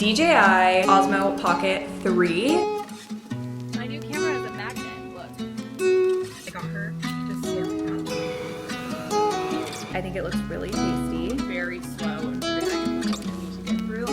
DJI Osmo Pocket 3. My new camera has a magnet. Look. I got her. Just I think it looks really tasty. very slow and very easy to get through.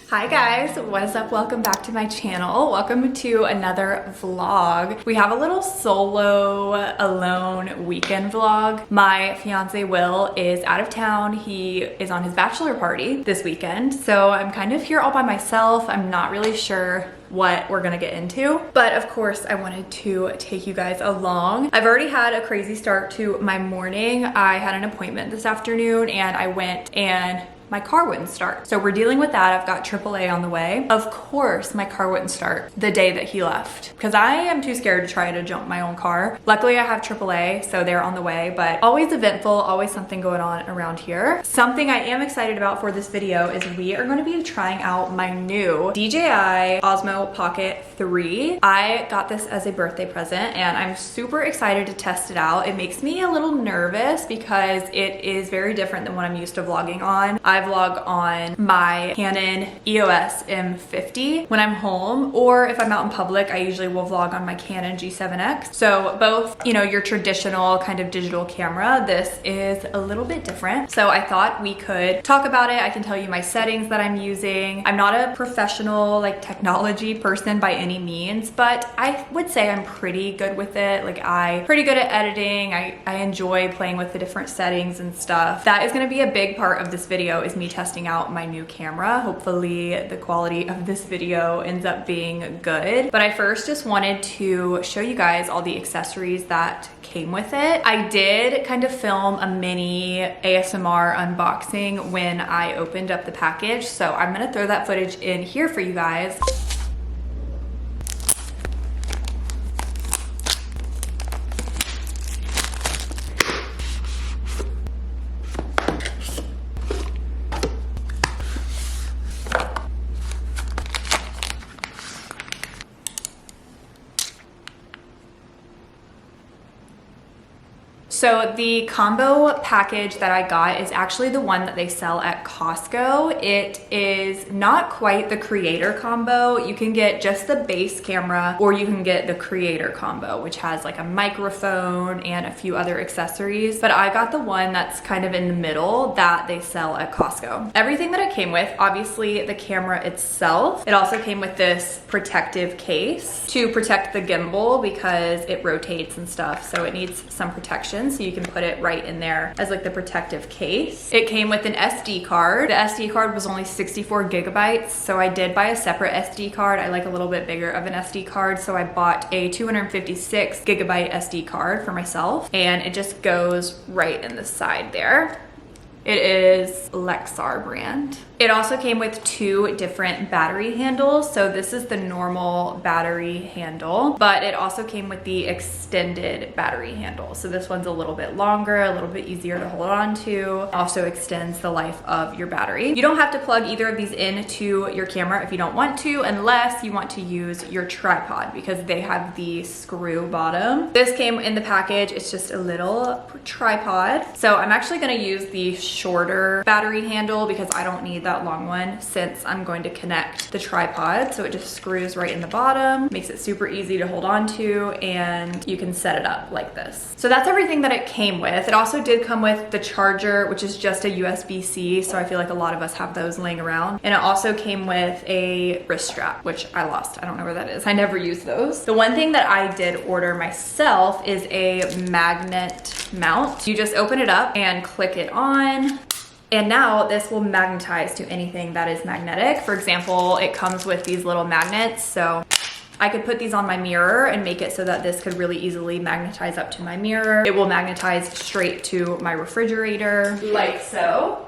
Hi guys, what is up? Welcome back to my channel. Welcome to another vlog. We have a little solo alone weekend vlog. My fiance Will is out of town. He is on his bachelor party this weekend. So I'm kind of here all by myself. I'm not really sure what we're gonna get into, but of course I wanted to take you guys along. I've already had a crazy start to my morning. I had an appointment this afternoon and I went and my car wouldn't start. So we're dealing with that. I've got AAA on the way. Of course, my car wouldn't start the day that he left because I am too scared to try to jump my own car. Luckily, I have AAA, so they're on the way, but always eventful, always something going on around here. Something I am excited about for this video is we are gonna be trying out my new DJI Osmo Pocket 3. I got this as a birthday present and I'm super excited to test it out. It makes me a little nervous because it is very different than what I'm used to vlogging on. I vlog on my Canon EOS M50 when I'm home, or if I'm out in public, I usually will vlog on my Canon G7X. So both, you know, your traditional kind of digital camera, this is a little bit different. So I thought we could talk about it. I can tell you my settings that I'm using. I'm not a professional like technology person by any means, but I would say I'm pretty good with it. Like I'm pretty good at editing. I enjoy playing with the different settings and stuff. That is gonna be a big part of this video, is me testing out my new camera. Hopefully the quality of this video ends up being good. But I first just wanted to show you guys all the accessories that came with it. I did kind of film a mini ASMR unboxing when I opened up the package, so I'm gonna throw that footage in here for you guys. So the combo package that I got is actually the one that they sell at Costco. It is not quite the creator combo. You can get just the base camera or you can get the creator combo, which has like a microphone and a few other accessories. But I got the one that's kind of in the middle that they sell at Costco. Everything that it came with, obviously the camera itself. It also came with this protective case to protect the gimbal because it rotates and stuff. So it needs some protection. So you can put it right in there as like the protective case. It came with an SD card. The SD card was only 64 gigabytes. So I did buy a separate SD card. I like a little bit bigger of an SD card. So I bought a 256 gigabyte SD card for myself, and it just goes right in the side there. It is Lexar brand. It also came with two different battery handles. So this is the normal battery handle, but it also came with the extended battery handle. So this one's a little bit longer, a little bit easier to hold on to. Also extends the life of your battery. You don't have to plug either of these into your camera if you don't want to, unless you want to use your tripod because they have the screw bottom. This came in the package. It's just a little tripod. So I'm actually gonna use the shorter battery handle because I don't need that long one since I'm going to connect the tripod. So it just screws right in the bottom, makes it super easy to hold on to, and you can set it up like this. So that's everything that it came with. It also did come with the charger, which is just a USB-C. So I feel like a lot of us have those laying around. And it also came with a wrist strap, which I lost. I don't know where that is. I never use those. The one thing that I did order myself is a magnet mount. You just open it up and click it on. And now this will magnetize to anything that is magnetic. For example, it comes with these little magnets. So I could put these on my mirror and make it so that this could really easily magnetize up to my mirror. It will magnetize straight to my refrigerator, like so.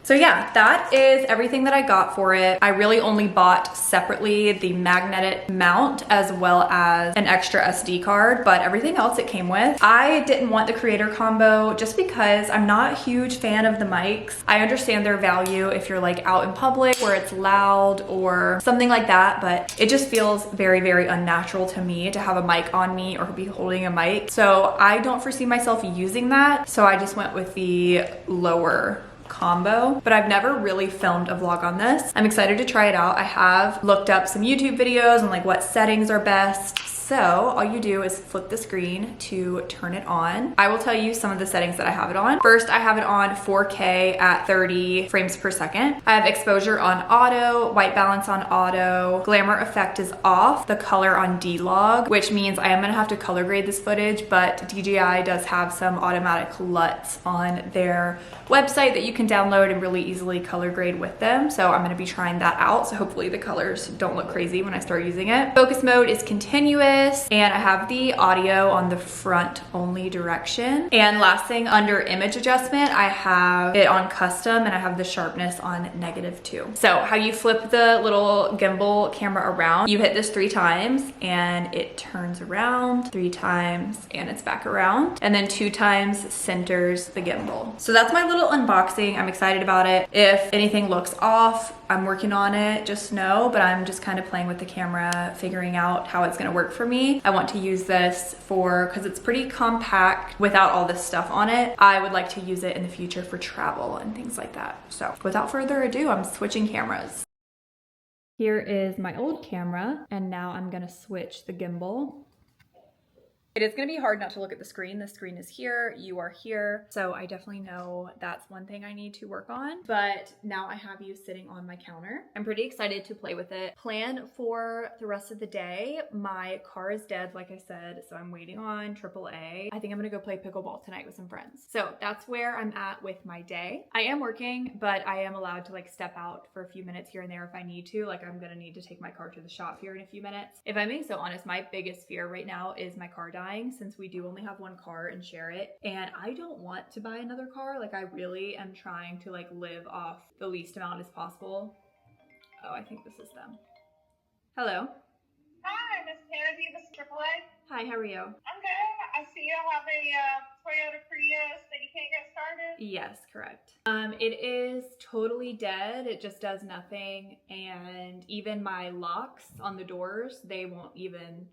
So yeah, that is everything that I got for it. I really only bought separately the magnetic mount as well as an extra SD card, but everything else it came with. I didn't want the creator combo just because I'm not a huge fan of the mics. I understand their value if you're like out in public where it's loud or something like that, but it just feels very, very unnatural to me to have a mic on me or be holding a mic. So I don't foresee myself using that. So I just went with the lower combo, but I've never really filmed a vlog on this. I'm excited to try it out. I have looked up some YouTube videos on like what settings are best. So all you do is flip the screen to turn it on. I will tell you some of the settings that I have it on. First, I have it on 4K at 30 frames per second. I have exposure on auto, white balance on auto, glamour effect is off, the color on D-Log, which means I am gonna have to color grade this footage, but DJI does have some automatic LUTs on their website that you can download and really easily color grade with them. So I'm gonna be trying that out. So hopefully the colors don't look crazy when I start using it. Focus mode is continuous. And I have the audio on the front only direction. And last thing, under image adjustment, I have it on custom and I have the sharpness on -2. So how you flip the little gimbal camera around, you hit this 3 times and it turns around, 3 times and it's back around, and then 2 times centers the gimbal. So that's my little unboxing. I'm excited about it. If anything looks off, I'm working on it, just know, but I'm just kind of playing with the camera, figuring out how it's gonna work for me. I want to use this because it's pretty compact without all this stuff on it. I would like to use it in the future for travel and things like that. So without further ado, I'm switching cameras. Here is my old camera, and now I'm gonna switch the gimbal. It is gonna be hard not to look at the screen. The screen is here, you are here. So I definitely know that's one thing I need to work on, but now I have you sitting on my counter. I'm pretty excited to play with it. Plan for the rest of the day. My car is dead, like I said, so I'm waiting on AAA. I think I'm gonna go play pickleball tonight with some friends. So that's where I'm at with my day. I am working, but I am allowed to like step out for a few minutes here and there if I need to. Like I'm gonna need to take my car to the shop here in a few minutes. If I'm being so honest, my biggest fear right now is my car dying, since we do only have one car and share it, and I don't want to buy another car. Like I really am trying to like live off the least amount as possible. Oh, I think this is them. Hello. Hi, Miss Cannady, this is AAA. Hi, how are you? I'm good. I see you have a Toyota Prius that you can't get started. Yes, correct. It is totally dead. It just does nothing, and even my locks on the doors, they won't even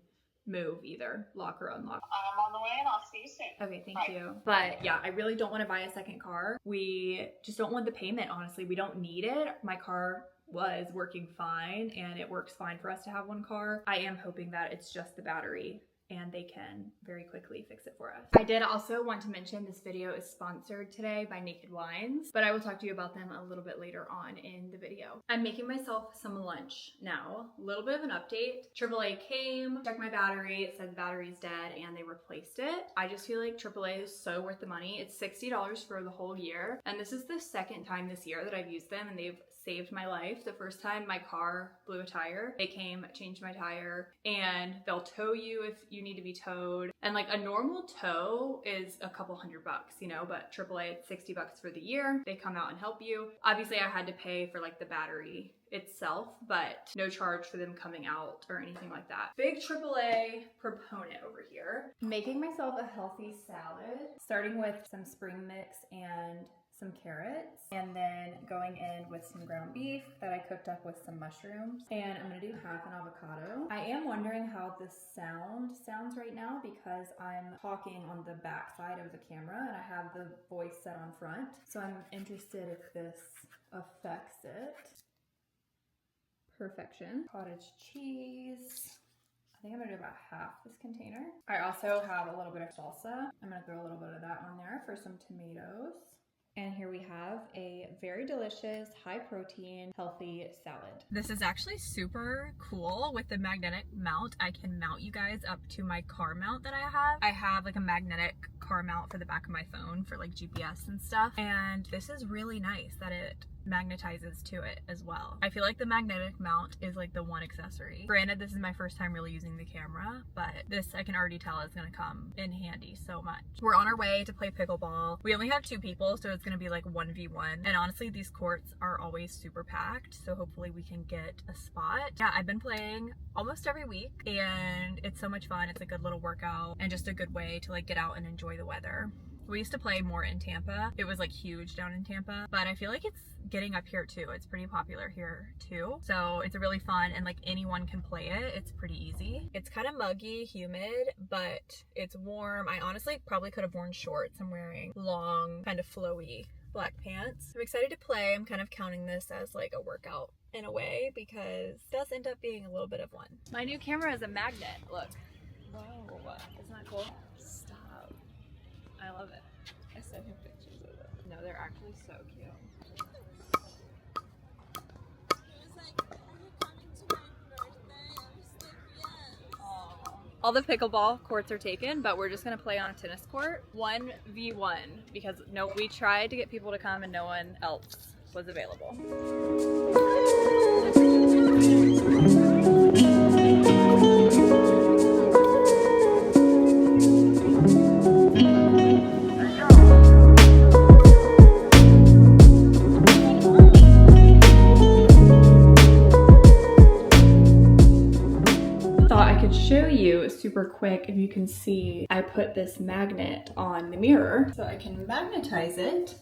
move either, lock or unlock. I'm on the way and I'll see you soon. Okay, thank you. But yeah, I really don't want to buy a second car. We just don't want the payment, honestly. We don't need it. My car was working fine and it works fine for us to have one car. I am hoping that it's just the battery and they can very quickly fix it for us. I did also want to mention this video is sponsored today by Naked Wines, but I will talk to you about them a little bit later on in the video. I'm making myself some lunch now. A little bit of an update. AAA came, checked my battery, it said the battery's dead and they replaced it. I just feel like AAA is so worth the money. It's $60 for the whole year. And this is the second time this year that I've used them and they've saved my life. The first time my car blew a tire, they came, changed my tire, and they'll tow you if you need to be towed. And like a normal tow is a couple $100, you know, but AAA, it's $60 for the year. They come out and help you. Obviously I had to pay for like the battery itself, but no charge for them coming out or anything like that. Big AAA proponent over here. Making myself a healthy salad, starting with some spring mix and some carrots, and then going in with some ground beef that I cooked up with some mushrooms, and I'm gonna do half an avocado. I am wondering how this sounds right now because I'm talking on the back side of the camera and I have the voice set on front, so I'm interested if this affects it. Perfection. Cottage cheese. I think I'm gonna do about half this container. I also have a little bit of salsa. I'm gonna throw a little bit of that on there for some tomatoes. And here we have a very delicious, high protein, healthy salad. This is actually super cool with the magnetic mount. I can mount you guys up to my car mount that I have. I have like a magnetic car mount for the back of my phone for like GPS and stuff. And this is really nice that it magnetizes to it as well. I feel like the magnetic mount is like the one accessory. Granted, this is my first time really using the camera, but this I can already tell is gonna come in handy so much. We're on our way to play pickleball. We only have 2 people, so it's gonna be like 1v1. And honestly, these courts are always super packed, so hopefully we can get a spot. Yeah, I've been playing almost every week and it's so much fun. It's a good little workout and just a good way to like get out and enjoy the weather. We used to play more in Tampa. It was like huge down in Tampa, but I feel like it's getting up here too. It's pretty popular here too. So it's really fun and like anyone can play it. It's pretty easy. It's kind of muggy, humid, but it's warm. I honestly probably could have worn shorts. I'm wearing long, kind of flowy black pants. I'm excited to play. I'm kind of counting this as like a workout in a way because it does end up being a little bit of one. My new camera is a magnet. Look. Whoa. Isn't that cool? Stop. I love it. I sent him pictures of it. No, they're actually so cute. All the pickleball courts are taken, but we're just gonna play on a tennis court 1v1 because we tried to get people to come and no one else was available. Show you super quick. If you can see, I put this magnet on the mirror so I can magnetize it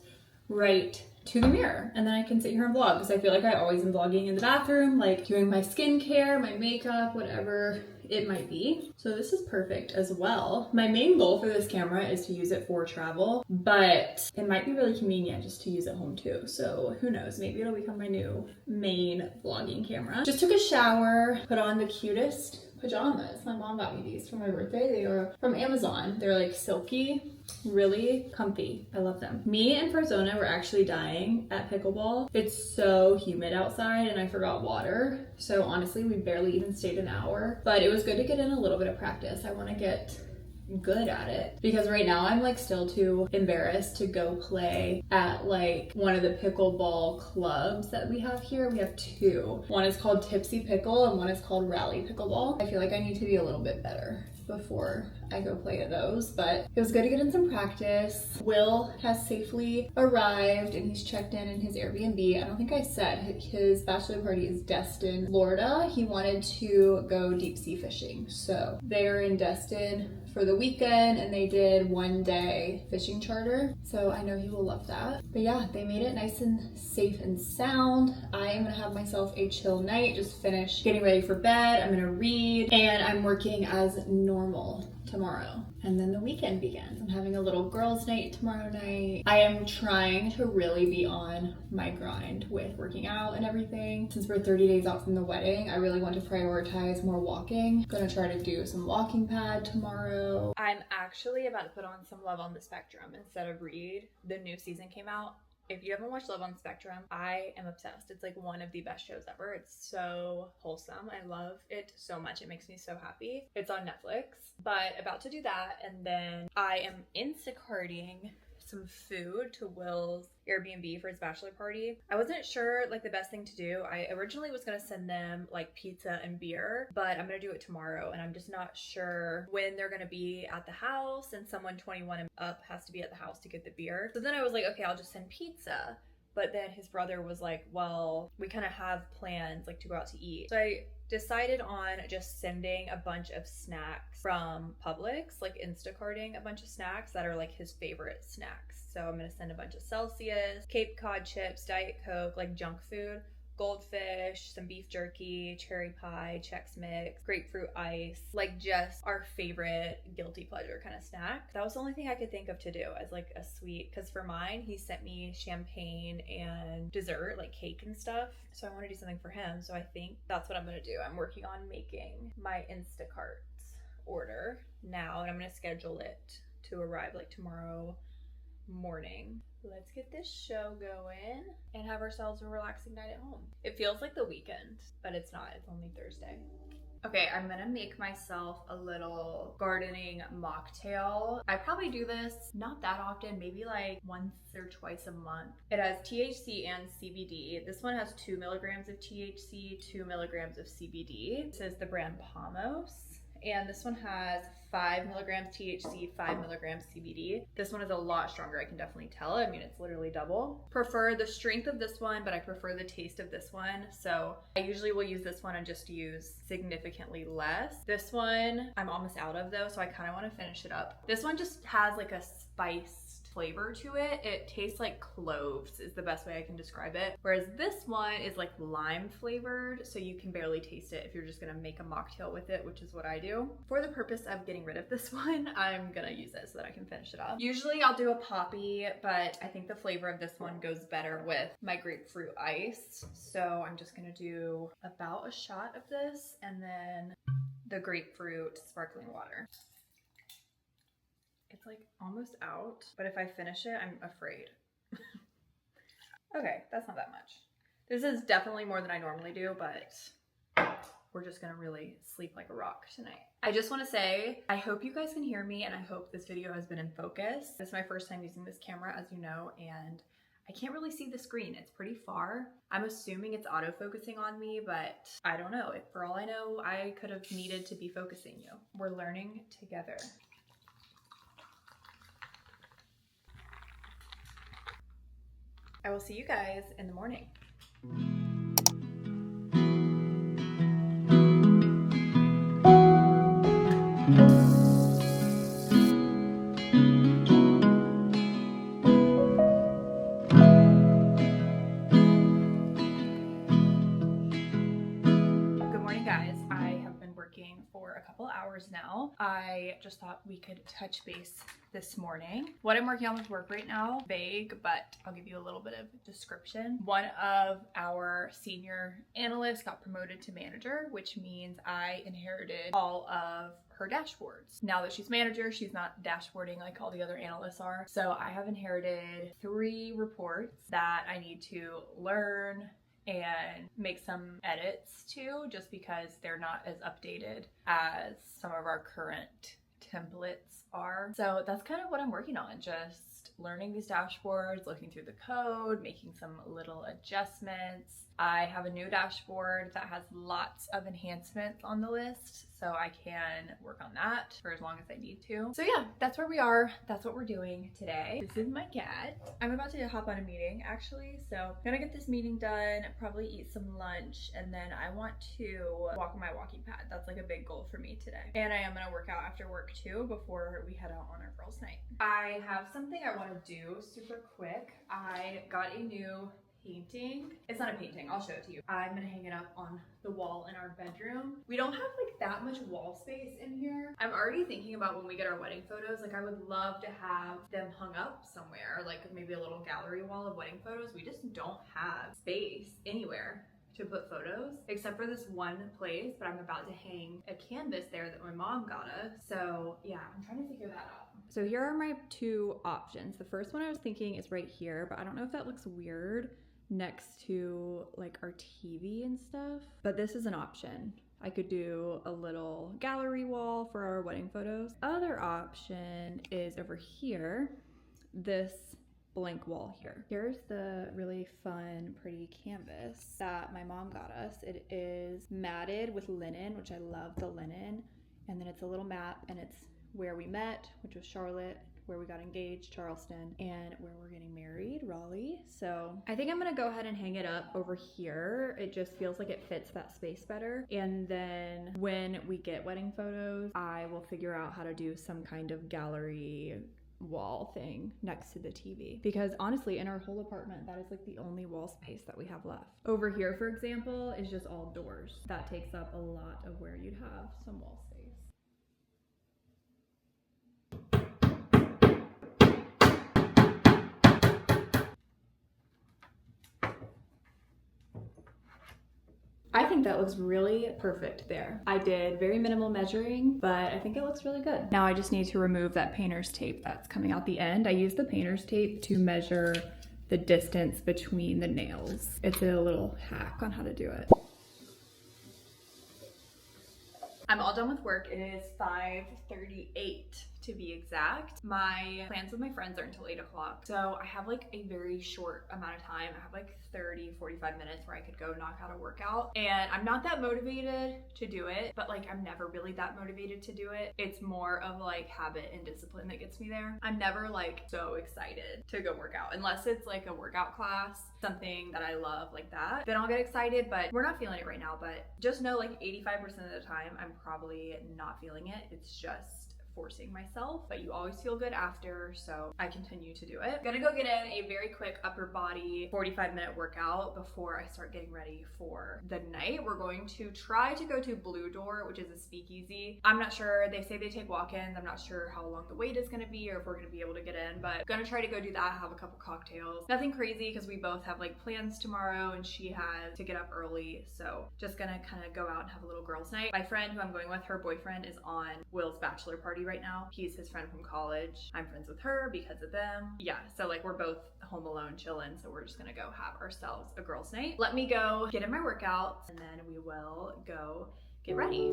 right to the mirror, and then I can sit here and vlog because I feel like I always am vlogging in the bathroom, like doing my skincare, my makeup, whatever it might be. So this is perfect as well. My main goal for this camera is to use it for travel, but it might be really convenient just to use at home too. So who knows, maybe it'll become my new main vlogging camera. Just took a shower, put on the cutest pajamas. My mom got me these for my birthday. They are from Amazon. They're like silky, really comfy. I love them. Me and Farzona were actually dying at pickleball. It's so humid outside and I forgot water. So honestly, we barely even stayed an hour, but it was good to get in a little bit of practice. I want to get good at it because right now I'm like still too embarrassed to go play at like one of the pickleball clubs that we have here. We have 2. One is called Tipsy Pickle and one is called Rally Pickleball. I feel like I need to be a little bit better before I go play at those, but it was good to get in some practice. Will has safely arrived and he's checked in his Airbnb. I don't think I said his bachelor party is Destin, Florida. He wanted to go deep sea fishing, so they're in Destin for the weekend and they did 1-day fishing charter, so I know he will love that. But yeah, they made it nice and safe and sound. I am gonna have myself a chill night, just finish getting ready for bed. I'm gonna read and I'm working as normal tomorrow, and then the weekend begins. I'm having a little girls' night tomorrow night. I am trying to really be on my grind with working out and everything. Since we're 30 days out from the wedding, I really want to prioritize more walking. Gonna try to do some walking pad tomorrow. I'm actually about to put on some Love on the Spectrum instead of read. The new season came out. If you haven't watched Love on the Spectrum, I am obsessed. It's like one of the best shows ever. It's so wholesome. I love it so much. It makes me so happy. It's on Netflix, but about to do that. And then I am Instacarting some food to Will's Airbnb for his bachelor party. I wasn't sure like the best thing to do. I originally was gonna send them like pizza and beer, but I'm gonna do it tomorrow and I'm just not sure when they're gonna be at the house, and someone 21 and up has to be at the house to get the beer. So then I was like, okay, I'll just send pizza. But then his brother was like, well, we kind of have plans like to go out to eat. So I decided on just sending a bunch of snacks from Publix, like Instacarting a bunch of snacks that are like his favorite snacks. So I'm gonna send a bunch of Celsius, Cape Cod chips, Diet Coke, like junk food, goldfish, some beef jerky, cherry pie, Chex Mix, grapefruit ice, like just our favorite guilty pleasure kind of snack. That was the only thing I could think of to do as like a sweet, because for mine, he sent me champagne and dessert, like cake and stuff. So I want to do something for him. So I think that's what I'm going to do. I'm working on making my Instacart order now, and I'm going to schedule it to arrive like tomorrow morning. Let's get this show going and have ourselves a relaxing night at home. It feels like the weekend, but it's not. It's only Thursday. Okay, I'm gonna make myself a little gardening mocktail. I probably do this not that often, maybe like once or twice a month. It has THC and CBD. This one has 2 milligrams of THC, 2 milligrams of CBD. This is the brand Pomos. And this one has 5 milligrams THC, 5 milligrams CBD. This one is a lot stronger, I can definitely tell. I mean, it's literally double. Prefer the strength of this one, but I prefer the taste of this one. So I usually will use this one and just use significantly less. This one, I'm almost out of though, so I kind of want to finish it up. This one just has like a spice flavor to it. It tastes like cloves is the best way I can describe it. Whereas this one is like lime flavored, so you can barely taste it if you're just gonna make a mocktail with it, which is what I do. For the purpose of getting rid of this one, I'm gonna use it so that I can finish it up. Usually I'll do a poppy, but I think the flavor of this one goes better with my grapefruit ice. So I'm just gonna do about a shot of this and then the grapefruit sparkling water. It's like almost out, but if I finish it, I'm afraid. Okay, that's not that much. This is definitely more than I normally do, but we're just gonna really sleep like a rock tonight. I just wanna say, I hope you guys can hear me and I hope this video has been in focus. This is my first time using this camera, as you know, and I can't really see the screen. It's pretty far. I'm assuming it's autofocusing on me, but I don't know. For all I know, I could have needed to be focusing you. We're learning together. I will see you guys in the morning. Good morning, guys. I have been working for a couple hours now. I just thought we could touch base this morning. What I'm working on with work right now, vague, but I'll give you a little bit of description. One of our senior analysts got promoted to manager, which means I inherited all of her dashboards. Now that she's manager, she's not dashboarding like all the other analysts are. So I have inherited 3 reports that I need to learn and make some edits to, just because they're not as updated as some of our current templates are. So that's kind of what I'm working on, just learning these dashboards, looking through the code, making some little adjustments. I have a new dashboard that has lots of enhancements on the list, so I can work on that for as long as I need to. So yeah, that's where we are. That's what we're doing today. This is my cat. I'm about to hop on a meeting actually, so I'm gonna get this meeting done, probably eat some lunch, and then I want to walk on my walking pad. That's like a big goal for me today. And I am gonna work out after work too before we head out on our girls' night. I have something I want to do super quick. I got a new painting. It's not a painting, I'll show it to you. I'm gonna hang it up on the wall in our bedroom. We don't have like that much wall space in here. I'm already thinking about when we get our wedding photos, like I would love to have them hung up somewhere, like maybe a little gallery wall of wedding photos. We just don't have space anywhere to put photos except for this one place, but I'm about to hang a canvas there that my mom got us. So yeah, I'm trying to figure that out. So here are my 2 options. The first one I was thinking is right here, but I don't know if that looks weird next to like our TV and stuff, but this is an option. I could do a little gallery wall for our wedding photos. Other option is over here, this blank wall here. Here's the really fun, pretty canvas that my mom got us. It is matted with linen, which I love the linen. And then it's a little map, and it's where we met, which was Charlotte, where we got engaged, Charleston, and where we're getting married, Raleigh. So I think I'm gonna go ahead and hang it up over here. It just feels like it fits that space better. And then when we get wedding photos, I will figure out how to do some kind of gallery wall thing next to the TV, because honestly in our whole apartment that is like the only wall space that we have left. Over here, for example, is just all doors. That takes up a lot of where you'd have some wall space. I think that looks really perfect there. I did very minimal measuring, but I think it looks really good. Now I just need to remove that painter's tape that's coming out the end. I use the painter's tape to measure the distance between the nails. It's a little hack on how to do it. I'm all done with work. It is 5:38 to be exact. My plans with my friends are until 8 o'clock. So I have like a very short amount of time. I have like 30-45 minutes where I could go knock out a workout. And I'm not that motivated to do it, but like I'm never really that motivated to do it. It's more of like habit and discipline that gets me there. I'm never like so excited to go work out unless it's like a workout class, something that I love like that. Then I'll get excited, but we're not feeling it right now. But just know like 85% of the time, I'm probably not feeling it. It's just forcing myself, but you always feel good after, so I continue to do it. I'm gonna go get in a very quick upper body 45-minute workout before I start getting ready for the night. We're going to try to go to Blue Door, which is a speakeasy. I'm not sure, they say they take walk-ins. I'm not sure how long the wait is gonna be or if we're gonna be able to get in, but I'm gonna try to go do that, have a couple cocktails. Nothing crazy because we both have like plans tomorrow and she has to get up early, so just gonna kind of go out and have a little girls' night. My friend who I'm going with, her boyfriend is on Will's bachelor party right now. He's his friend from college. I'm friends with her because of them. Yeah, so like we're both home alone chilling, so we're just gonna go have ourselves a girls' night. Let me go get in my workouts and then we will go get ready.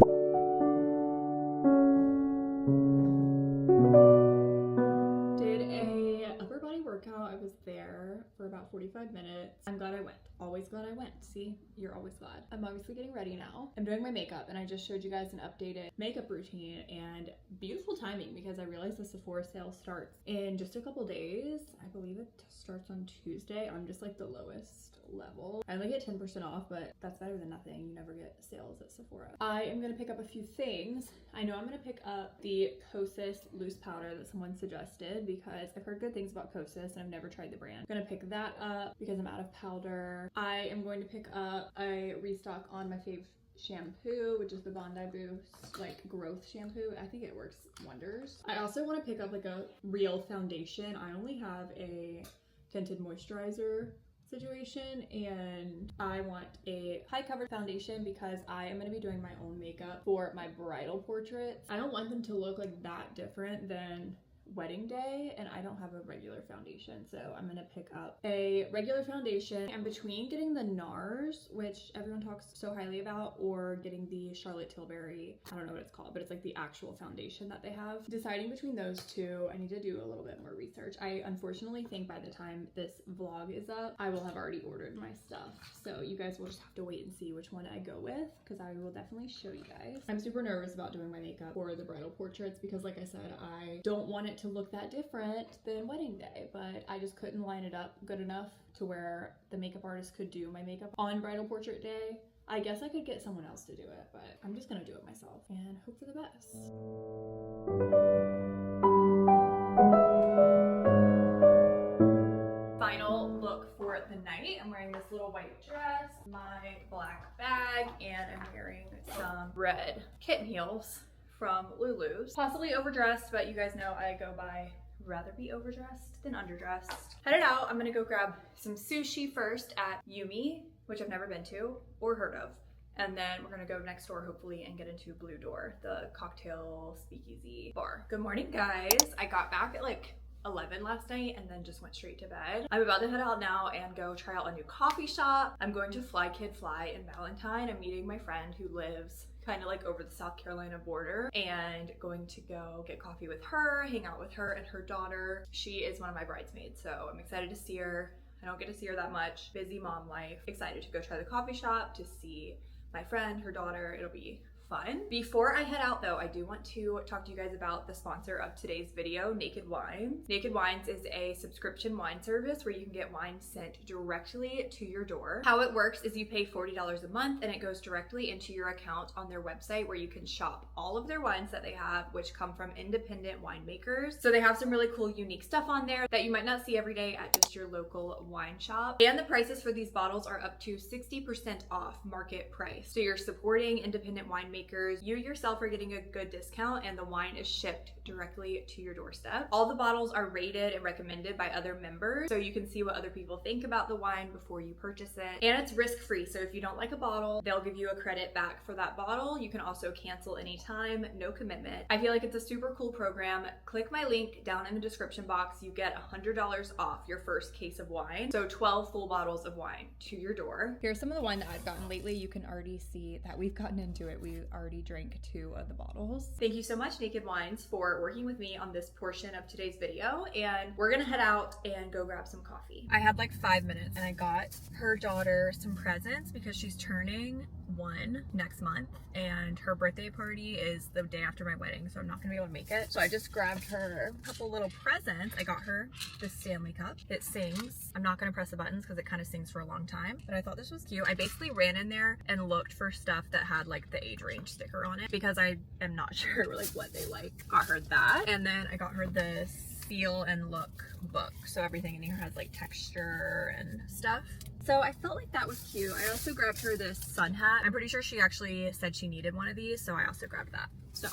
Did a upper body workout. I was there for about 45 minutes. I'm glad I went. Always glad I went. See, you're always glad. I'm obviously getting ready now. I'm doing my makeup and I just showed you guys an updated makeup routine and beautiful timing because I realized the Sephora sale starts in just a couple days. I believe it starts on Tuesday. I'm just like the lowest level. I only get 10% off, but that's better than nothing. You never get sales at Sephora. I am gonna pick up a few things. I know I'm gonna pick up the Kosas loose powder that someone suggested because I've heard good things about Kosas and I've never tried the brand. I'm gonna pick that up because I'm out of powder. I am going to pick up a restock on my fave shampoo, which is the Bondi Boost like growth shampoo. I think it works wonders. I also want to pick up like a real foundation. I only have a tinted moisturizer situation and I want a high cover foundation because I am going to be doing my own makeup for my bridal portraits. I don't want them to look like that different than wedding day and I don't have a regular foundation, so I'm gonna pick up a regular foundation. I'm between getting the NARS, which everyone talks so highly about, or getting the Charlotte Tilbury, I don't know what it's called, but it's like the actual foundation that they have. Deciding between those two, I need to do a little bit more research. I unfortunately think by the time this vlog is up, I will have already ordered my stuff, so you guys will just have to wait and see which one I go with because I will definitely show you guys. I'm super nervous about doing my makeup for the bridal portraits because like I said, I don't want it to look that different than wedding day, but I just couldn't line it up good enough to where the makeup artist could do my makeup on bridal portrait day. I guess I could get someone else to do it, but I'm just gonna do it myself and hope for the best. Final look for the night. I'm wearing this little white dress, my black bag, and I'm wearing some red kitten heels from Lulu's. Possibly overdressed, but you guys know I go by rather be overdressed than underdressed. Headed out, I'm gonna go grab some sushi first at Yumi, which I've never been to or heard of. And then we're gonna go next door hopefully and get into Blue Door, the cocktail speakeasy bar. Good morning, guys. I got back at like 11 last night and then just went straight to bed. I'm about to head out now and go try out a new coffee shop. I'm going to Fly Kid Fly in Ballantyne. I'm meeting my friend who lives kind of like over the South Carolina border and going to go get coffee with her, hang out with her and her daughter. She is one of my bridesmaids, so I'm excited to see her. I don't get to see her that much. Busy mom life. Excited to go try the coffee shop, to see my friend, her daughter. It'll be fun. Before I head out though, I do want to talk to you guys about the sponsor of today's video, Naked Wines. Naked Wines is a subscription wine service where you can get wine sent directly to your door. How it works is you pay $40 a month and it goes directly into your account on their website where you can shop all of their wines that they have, which come from independent winemakers. So they have some really cool, unique stuff on there that you might not see every day at just your local wine shop. And the prices for these bottles are up to 60% off market price. So you're supporting independent winemakers. You yourself are getting a good discount and the wine is shipped directly to your doorstep. All the bottles are rated and recommended by other members, so you can see what other people think about the wine before you purchase it. And it's risk-free, so if you don't like a bottle, they'll give you a credit back for that bottle. You can also cancel anytime, no commitment. I feel like it's a super cool program. Click my link down in the description box. You get $100 off your first case of wine. So 12 full bottles of wine to your door. Here's some of the wine that I've gotten lately. You can already see that we've gotten into it. We already drank 2 of the bottles. Thank you so much, Naked Wines, for working with me on this portion of today's video, and we're gonna head out and go grab some coffee. I had like 5 minutes and I got her daughter some presents because she's turning 1 next month and her birthday party is the day after my wedding, so I'm not gonna be able to make it. So I just grabbed her a couple little presents. I got her this Stanley cup. It sings. I'm not gonna press the buttons because it kind of sings for a long time, but I thought this was cute. I basically ran in there and looked for stuff that had like the age range sticker on it because I am not sure like what they like. Got her that, and then I got her this feel and look book, so everything in here has like texture and stuff. So I felt like that was cute. I also grabbed her this sun hat. I'm pretty sure she actually said she needed one of these, so I also grabbed that. So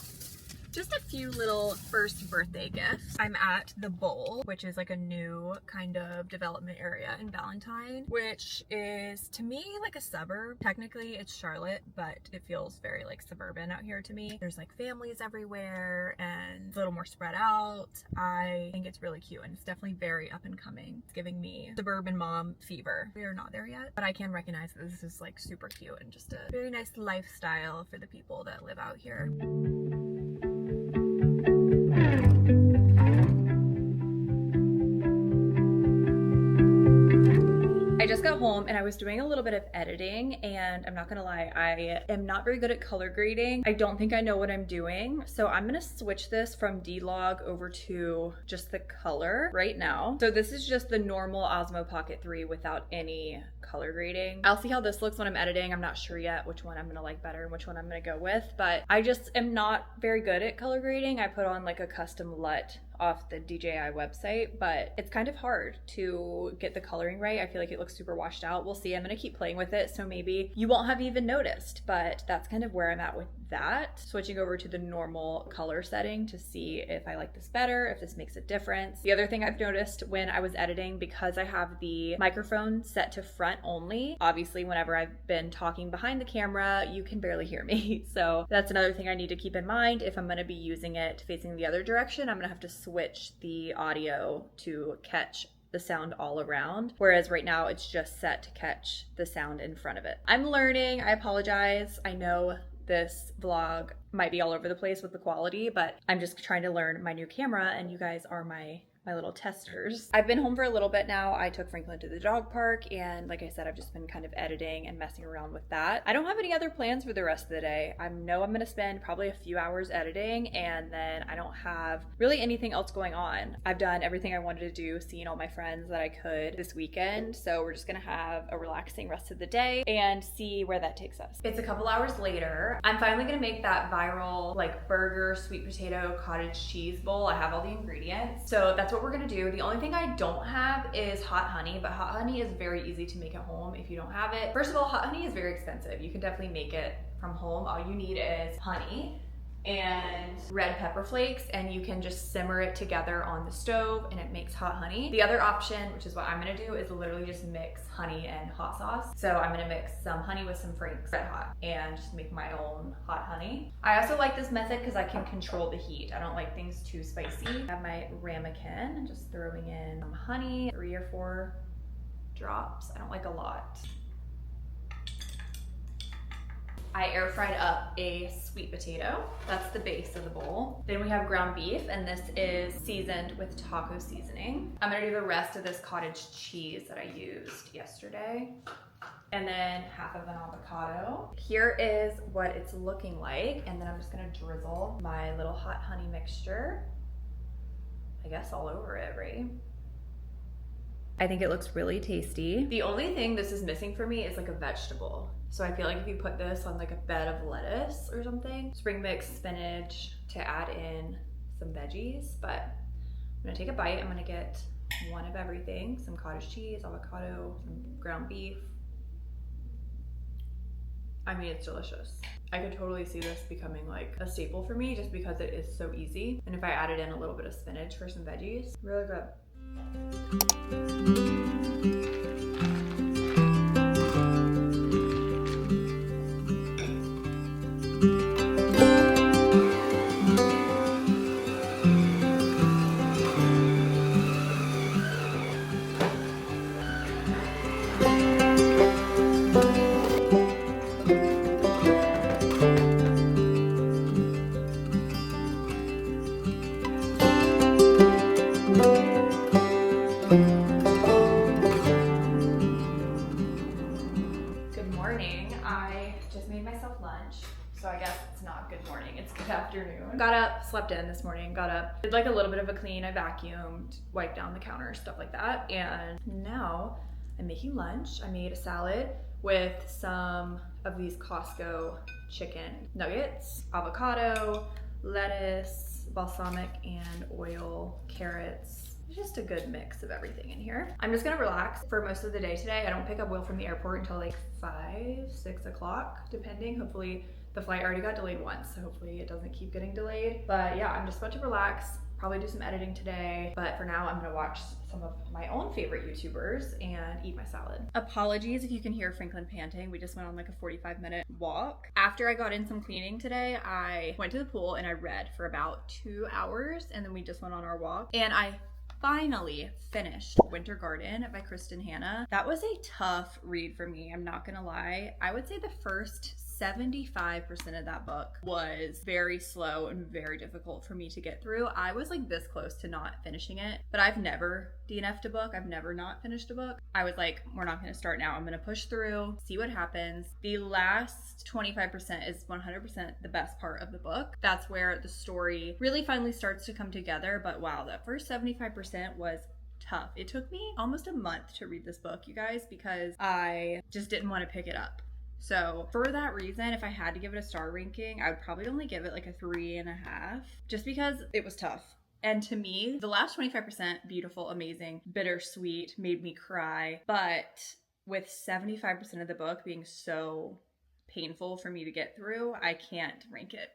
just a few little first birthday gifts. I'm at the Bowl, which is like a new kind of development area in Ballantyne, which is to me like a suburb. Technically it's Charlotte, but it feels very like suburban out here to me. There's like families everywhere and a little more spread out. I think it's really cute and it's definitely very up and coming. It's giving me suburban mom fever. We are not there yet, but I can recognize that this is like super cute and just a very nice lifestyle for the people that live out here. I just got home and I was doing a little bit of editing, and I'm not gonna lie, I am not very good at color grading. I don't think I know what I'm doing, so I'm gonna switch this from D-Log over to just the color right now. So this is just the normal Osmo Pocket 3 without any color grading. I'll see how this looks when I'm editing. I'm not sure yet which one I'm gonna like better and which one I'm gonna go with, but I just am not very good at color grading. I put on like a custom LUT off the DJI website, but it's kind of hard to get the coloring right. I feel like it looks super washed out. We'll see. I'm gonna keep playing with it, so maybe you won't have even noticed, but that's kind of where I'm at with that. Switching over to the normal color setting to see if I like this better, if this makes a difference. The other thing I've noticed when I was editing, because I have the microphone set to front only, obviously whenever I've been talking behind the camera, you can barely hear me. So that's another thing I need to keep in mind. If I'm gonna be using it facing the other direction, I'm gonna have to switch the audio to catch the sound all around, whereas right now it's just set to catch the sound in front of it. I'm learning. I apologize. I know this vlog might be all over the place with the quality, but I'm just trying to learn my new camera, and you guys are my little testers. I've been home for a little bit now. I took Franklin to the dog park, and like I said, I've just been kind of editing and messing around with that. I don't have any other plans for the rest of the day. I know I'm gonna spend probably a few hours editing, and then I don't have really anything else going on. I've done everything I wanted to do, seeing all my friends that I could this weekend, so we're just gonna have a relaxing rest of the day and see where that takes us. It's a couple hours later. I'm finally gonna make that viral like burger, sweet potato, cottage cheese bowl. I have all the ingredients, so that's what we're gonna do. The only thing I don't have is hot honey, but hot honey is very easy to make at home if you don't have it. First of all, hot honey is very expensive. You can definitely make it from home. All you need is honey and red pepper flakes, and you can just simmer it together on the stove and it makes hot honey. The other option, which is what I'm gonna do, is literally just mix honey and hot sauce. So I'm gonna mix some honey with some Frank's Red Hot and just make my own hot honey. I also like this method because I can control the heat. I don't like things too spicy. I have my ramekin and just throwing in some honey, 3 or 4 drops. I don't like a lot. I air fried up a sweet potato. That's the base of the bowl. Then we have ground beef, and this is seasoned with taco seasoning. I'm gonna do the rest of this cottage cheese that I used yesterday. And then half of an avocado. Here is what it's looking like, and then I'm just gonna drizzle my little hot honey mixture, I guess all over it, right? I think it looks really tasty. The only thing this is missing for me is like a vegetable. So I feel like if you put this on like a bed of lettuce or something, spring mix spinach to add in some veggies, but I'm gonna take a bite. I'm gonna get one of everything, some cottage cheese, avocado, some ground beef. I mean, it's delicious. I could totally see this becoming like a staple for me just because it is so easy. And if I added in a little bit of spinach for some veggies, really good. myself lunch. So I guess it's not good morning, it's good afternoon. Got up, slept in this morning, got up, did like a little bit of a clean, I vacuumed, wiped down the counter, stuff like that. And now I'm making lunch. I made a salad with some of these Costco chicken nuggets, avocado, lettuce, balsamic and oil, carrots. Just a good mix of everything in here. I'm just gonna relax for most of the day today. I don't pick up Will from the airport until like 5, 6 o'clock, depending. Hopefully the flight already got delayed once, so hopefully it doesn't keep getting delayed. But yeah, I'm just about to relax, probably do some editing today. But for now, I'm gonna watch some of my own favorite YouTubers and eat my salad. Apologies if you can hear Franklin panting. We just went on like a 45-minute walk. After I got in some cleaning today, I went to the pool and I read for about 2 hours, and then we just went on our walk. And I finally finished Winter Garden by Krista and Hannah. That was a tough read for me, I'm not gonna lie. I would say the first 75% of that book was very slow and very difficult for me to get through. I was like this close to not finishing it, but I've never DNF'd a book. I've never not finished a book. I was like, we're not gonna start now. I'm gonna push through, see what happens. The last 25% is 100% the best part of the book. That's where the story really finally starts to come together. But wow, that first 75% was tough. It took me almost a month to read this book, you guys, because I just didn't want to pick it up. So for that reason, if I had to give it a star ranking, I would probably only give it like a 3.5, just because it was tough. And to me, the last 25%, beautiful, amazing, bittersweet, made me cry. But with 75% of the book being so painful for me to get through, I can't rank it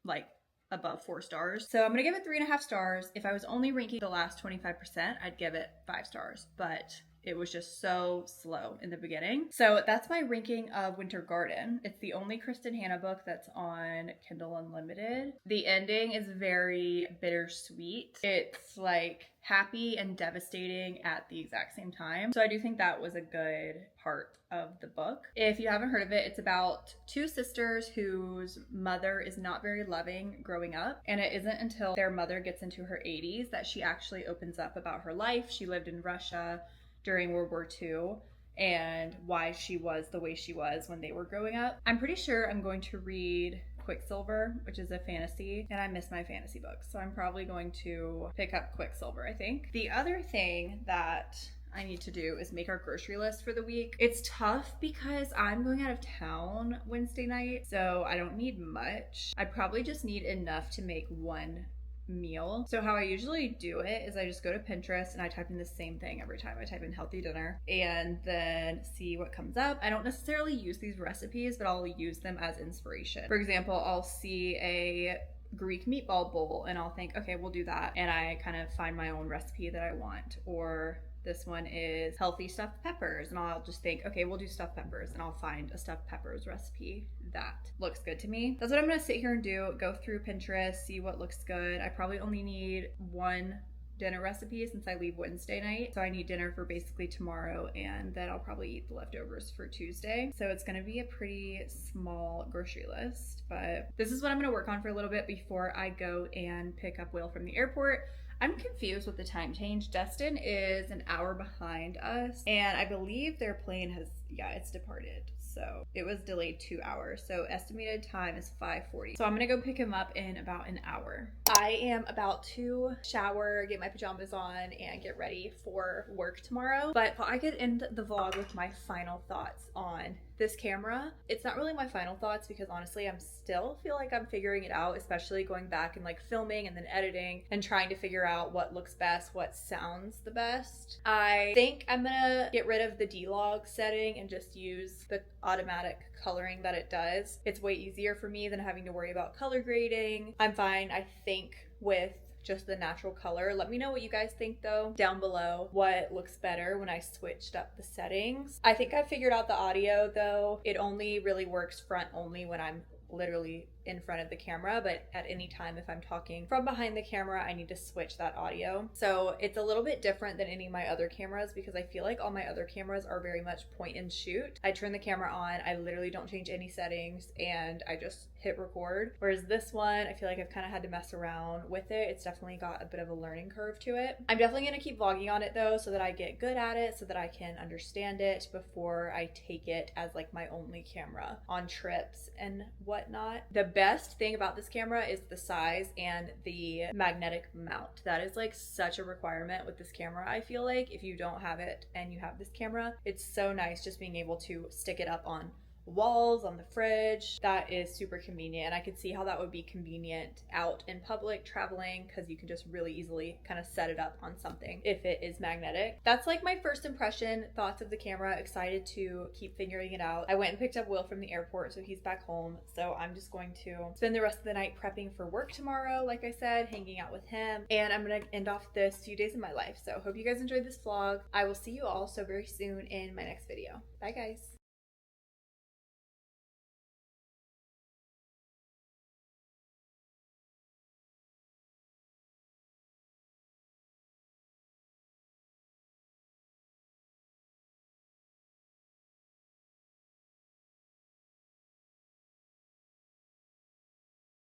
like above 4 stars. So I'm gonna give it 3.5 stars. If I was only ranking the last 25%, I'd give it 5 stars. But it was just so slow in the beginning. So that's my ranking of Winter Garden. It's the only Kristen Hannah book that's on Kindle Unlimited. The ending is very bittersweet. It's like happy and devastating at the exact same time. So I do think that was a good part of the book. If you haven't heard of it, it's about 2 sisters whose mother is not very loving growing up. And it isn't until their mother gets into her 80s that she actually opens up about her life. She lived in Russia during World War II and why she was the way she was when they were growing up. I'm pretty sure I'm going to read Quicksilver, which is a fantasy, and I miss my fantasy books, so I'm probably going to pick up Quicksilver, I think. The other thing that I need to do is make our grocery list for the week. It's tough because I'm going out of town Wednesday night, so I don't need much. I probably just need enough to make one meal. So how I usually do it is I just go to Pinterest and I type in the same thing every time. I type in healthy dinner and then see what comes up. I don't necessarily use these recipes, but I'll use them as inspiration. For example, I'll see a Greek meatball bowl and I'll think, okay, we'll do that. And I kind of find my own recipe that I want. Or this one is healthy stuffed peppers and I'll just think, okay, we'll do stuffed peppers, and I'll find a stuffed peppers recipe that looks good to me. That's what I'm gonna sit here and do, go through Pinterest, see what looks good. I probably only need 1 dinner recipe since I leave Wednesday night. So I need dinner for basically tomorrow, and then I'll probably eat the leftovers for Tuesday. So it's gonna be a pretty small grocery list, but this is what I'm gonna work on for a little bit before I go and pick up Will from the airport. I'm confused with the time change. Destin is an hour behind us, and I believe their plane has, it's departed. So it was delayed 2 hours. So estimated time is 5:40. So I'm gonna go pick him up in about an hour. I am about to shower, get my pajamas on, and get ready for work tomorrow. But I could end the vlog with my final thoughts on this camera. It's not really my final thoughts because honestly, I'm still feel like I'm figuring it out, especially going back and like filming and then editing and trying to figure out what looks best, what sounds the best. I think I'm gonna get rid of the D-Log setting and just use the automatic coloring that it does. It's way easier for me than having to worry about color grading. I'm fine, I think, with just the natural color. Let me know what you guys think though down below, what looks better when I switched up the settings. I think I figured out the audio though. It only really works front only when I'm literally in front of the camera, but at any time if I'm talking from behind the camera, I need to switch that audio. So it's a little bit different than any of my other cameras because I feel like all my other cameras are very much point and shoot. I turn the camera on, I literally don't change any settings, and I just hit record. Whereas this one, I feel like I've kind of had to mess around with it. It's definitely got a bit of a learning curve to it. I'm definitely going to keep vlogging on it though, so that I get good at it, so that I can understand it before I take it as like my only camera on trips and whatnot. The best thing about this camera is the size and the magnetic mount. That is like such a requirement with this camera. I feel like if you don't have it and you have this camera, it's so nice just being able to stick it up on walls, on the fridge. That is super convenient, and I could see how that would be convenient out in public traveling, because you can just really easily kind of set it up on something if it is magnetic. That's like my first impression, thoughts of the camera. Excited to keep figuring it out. I went and picked up Will from the airport, so he's back home, so I'm just going to spend the rest of the night prepping for work tomorrow, like I said, hanging out with him, and I'm gonna end off this few days of my life. So hope you guys enjoyed this vlog. I will see you all so very soon in my next video. Bye guys.